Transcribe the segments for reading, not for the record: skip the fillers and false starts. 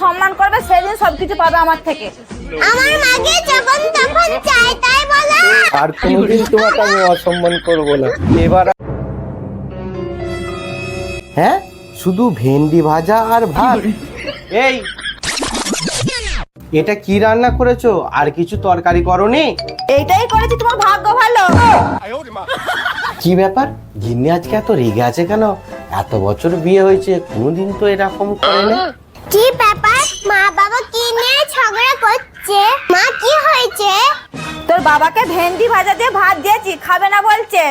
সম্মান করবে সেদিন সবকিছু পাবে আমার থেকে। আমার মাকে যখন তখন চাই তাই বলো। আর কোনোদিন তোমাকে আমি অসম্মান করব না। এবার হ্যাঁ, শুধু ভেন্ডি ভাজা আর ভাত। এই, এটা কি রান্না করেছো? আর কিছু তরকারি করোনি? এইটাই করেছি, তোমার ভাগ্য ভালো। কি ব্যাপার, গিন্নি আজকে এত রেগে আছে কেন? এত বছর বিয়ে হয়েছে, কোনোদিন তো এরকম করে না। কি ব্যাপার, মা বাবা কি নিয়ে ঝগড়া করছে? মা কি হয়েছে? তোর বাবাকে ভেন্ডি ভাজা দিয়ে ভাত দিয়েছি, খাবে না বলছে।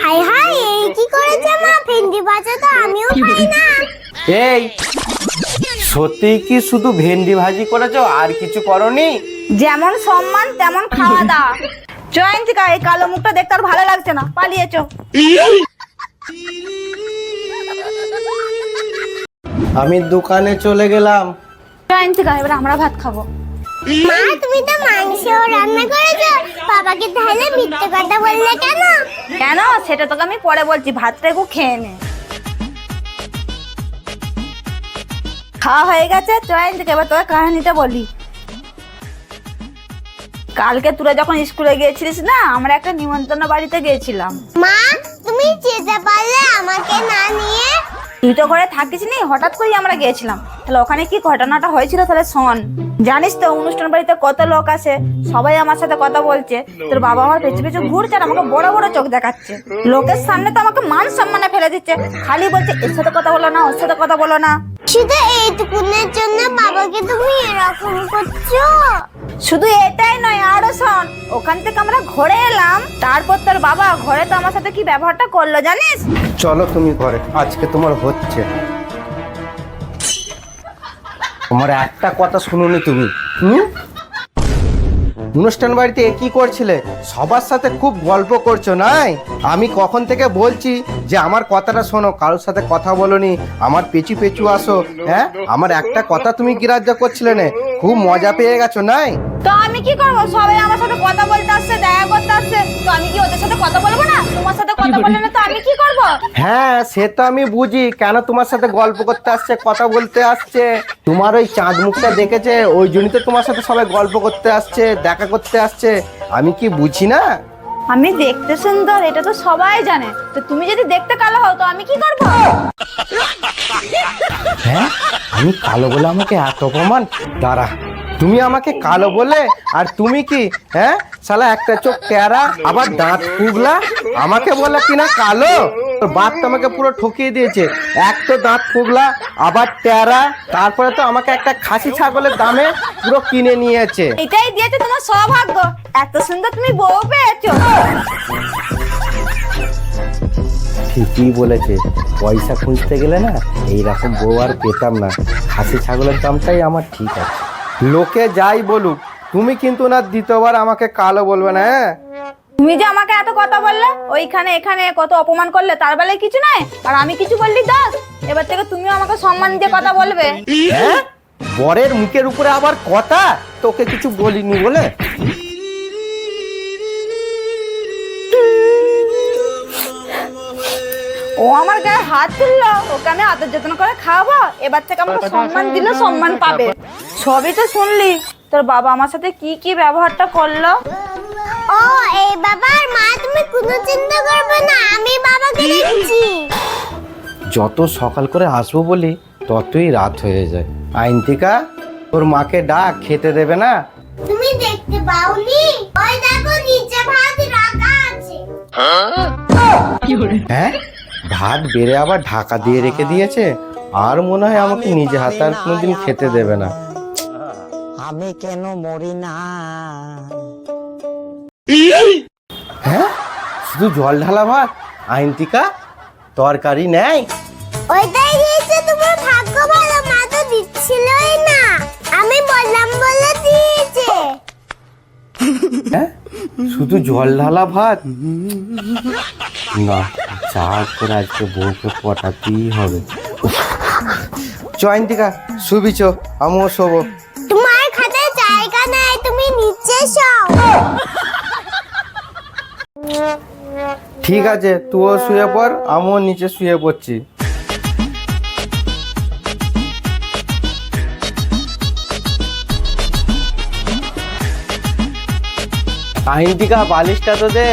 হাই হাই, এই কি করেছে মা? ভেন্ডি ভাজা তো আমিও খাই না। এই, সত্যি কি শুধু ভেন্ডি ভাজি করেছো, আর কিছু করোনি? যেমন সম্মান তেমন খাওয়া দাওয়া। জয়ন্তিকা, এই কালো মুখটা দেখতে আর ভালো লাগছে না, পালিয়েছো। আমি দোকানে চলে গেলাম। জয়ন্তিকা, এবার আমরা ভাত খাবো। মা তুমি তো মাংস রান্না করেছো, বাবাকে তাহলে মিথ্যে কথা বললে কেন? কেন, সেটা তোকে আমি পরে বলছি, ভাতটা একটু খেয়ে নে। খাওয়া হয়ে গেছে জয়ন্তিকা, এবার তোকে কাহিনীটা বলি। কালকে তোরা যখন স্কুলে গিয়েছিলিস না, আমরা একটা নিমন্ত্রণ বাড়িতে গিয়েছিলাম। মা তুমি যেতে পারলে আমাকে না নিয়ে? তুই তো ঘরে থাকিস নি, হঠাৎ করেই আমরা গিয়েছিলাম। তাহলে ওখানে কি ঘটনাটা হয়েছিল তাহলে শোন। জানিস তো অনুষ্ঠান বাড়িতে কত লোক আসে, সবাই আমার সাথে কথা বলছে। তোর বাবা আমার পেছু পেছু ঘুরছে আর আমাকে বড় বড় চোখ দেখাচ্ছে। লোকের সামনে তো আমাকে মান সম্মানে ফেলে দিচ্ছে, খালি বলছে এর সাথে কথা বলো না, ওর সাথে কথা বলো না। শুধু এইটুকুনের জন্য বাবাকে তুমি এরকম করছো? শুধু এটাই নয়, আরো শোন। ওখান থেকে আমরা ঘরে এলাম, তারপর তোর বাবা ঘরে তো আমার সাথে কি ব্যবহারটা করলো জানিস? চলো তুমি ঘরে, আজকে তোমার হচ্ছে। তোমার একটা কথা শুনুনি তুমি? অনুষ্ঠান বাড়িতে কি করছিলে? সবার সাথে খুব গল্প করছো নাই? আমি কখন থেকে বলছি যে আমার কথাটা শোনো, কারোর সাথে কথা বলোনি, আমার পেছু পেছু আসো। হ্যাঁ, আমার একটা কথা তুমি গ্রাহ্য করছিলে না, খুব মজা পেয়ে গেছো নাই? তো আমি কি করবো? সবাই আমার সাথে কথা বলতে আসছে, দেখা করতে আসছে, তো আমি কি ওদের সাথে কথা বলবো না? তোমার সাথে কথা বলে না তো আমি কি করবো? হ্যাঁ, সে তো আমি বুঝি, কেন তোমার সাথে গল্প করতে আসছে, কথা বলতে আসছে। তোমার ওই চাঁদ মুখটা দেখেছে, ওই জন্যই তো তোমার সাথে সবাই গল্প করতে আসছে, দেখা করতে আসছে। আমি কি বুঝি না? আমি দেখতে সুন্দর, এটা তো সবাই জানে। তো তুমি যদি দেখতে কালো হও তো আমি কি করবো? হ্যাঁ, আমি কালো বলে আমাকে এত অপমান? দাঁড়া, তুমি আমাকে কালো বলে, আর তুমি কি হ্যাঁ শালা একটা চোখ টেরা, আবার দাঁত ফুগলা, আমাকে বলে কিনা কালো? তোর বাপ তো আমাকে পুরো ঠকিয়ে দিয়েছে। এক তো দাঁত ফুগলা, আবার টেরা, তারপরে তো আমাকে একটা খাসি ছাগলের দামে পুরো কিনে নিয়েছে। এটাই দিয়েছে তোমার সৌভাগ্য, এত সুন্দর তুমি বউ পেয়েছো। ঠিকই বলেছে, পয়সা খুঁজতে গেলে না এইরকম বউ আর পেতাম না। খাসি ছাগলের দামটাই আমার ঠিক আছে। লোকে যাই বলুক, তুমি কিন্তু না দ্বিতীয়বার আমাকে কালো বলবে না। হ্যাঁ, তুমি যে আমাকে এত কথা বললে, ওইখানে এখানে কত অপমান করলে, তার বেলায় কিছু নাই? আর আমি কিছু বললি দোষ? এবার থেকে তুমিও আমাকে সম্মান দিয়ে কথা বলবে। হ্যাঁ, বরের মুখের উপরে আবার কথা, তোকে কিছু বলিনি বলে? ও আমার গায়ে হাত তুললো, ওকে আমি আদর যত্ন করে খাওয়াবো। এবার থেকে আমাকে সম্মান দিলে সম্মান পাবে। সবই তো শুনলি, তোর বাবা আমার সাথে কি কি ব্যবহারটা করলো। ও এই বাবার মা, তুমি কোনো চিন্তা করবে না, আমি বাবাকে দেখছি। যত সকাল করে আসবো বলি ততই রাত হয়ে যায়। আইনতিকা, তোর মাকে ডাক, খেতে দেবে না? তুমি দেখতে পাওনি? ওই দেখো নিচে ভাত রাখা আছে। হ্যাঁ, ভাত বেড়ে আবার ঢাকা দিয়ে রেখে দিয়েছে। আর মনে হয় আমাকে নিজে হাতে আর কোনোদিন খেতে দেবে না। আমি কেন মরি না? হ্যাঁ, শুধু জল ঢালা ভাত? আইনতিকা, তরকারি নেই? ওইটাই দিয়েছে, তোমার ভাগ্য ভালো, মা তো দিচ্ছিলই না, আমি বললাম বলে দিয়েছে। হ্যাঁ, শুধু জল ঢালা ভাত? না, চা করে আজকে বউকে পটাতেই হবে। জয়ন্তিকা, শুবিছ, আমিও শোবো। তোমার খাটে জায়গা নাই, তুমি নিচে শোও। ঠিক আছে, তুইও শুয়ে পড়, আমিও নিচে শুয়ে পড়ছি। আইনটিকা বালিশটা তো দে।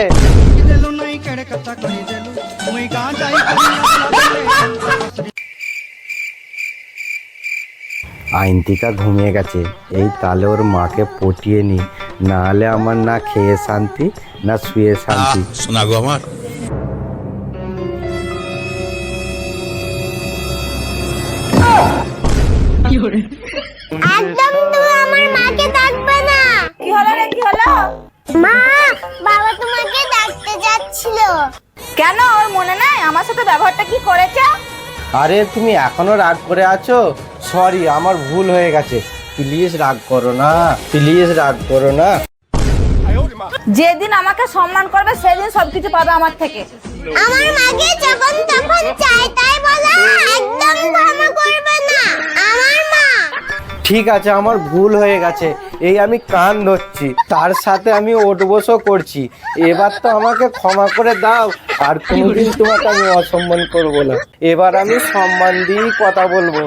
আইনটিকা ঘুমিয়ে গেছে, এই তালে ওর মাকে পটিয়ে নি, না হলে আমার না খেয়ে শান্তি না শুয়ে শান্তি। শোনা গো আমার। একদম তুমি আমার মাকে ডাকবে না। কি হলো রে, কি হলো? মা, বাবা তোমাকে ডাকতে যাচ্ছিল। কেন, ওর মনে নাই আমার সাথে ব্যবহারটা কি করেছে? আরে তুমি এখনো রাগ করে আছো? সরি, আমার ভুল হয়ে গেছে, প্লিজ রাগ করো না, প্লিজ রাগ করো না। যেদিন আমাকে সম্মান করবে সেদিন সবকিছু পাবে আমার থেকে। আমার মাকে যখন তখন চাই তাই বলা একদম ক্ষমা করবে না। আমার মা। ঠিক আছে, আমার ভুল হয়ে গেছে, এই আমি কান ধরছি, তার সাথে আমি ওঠবসও করছি, এবার তো আমাকে ক্ষমা করে দাও, আর কোনোদিন তোমাকে আমি অসম্মান করবো না, এবার আমি সম্মান দিয়েই কথা বলবো।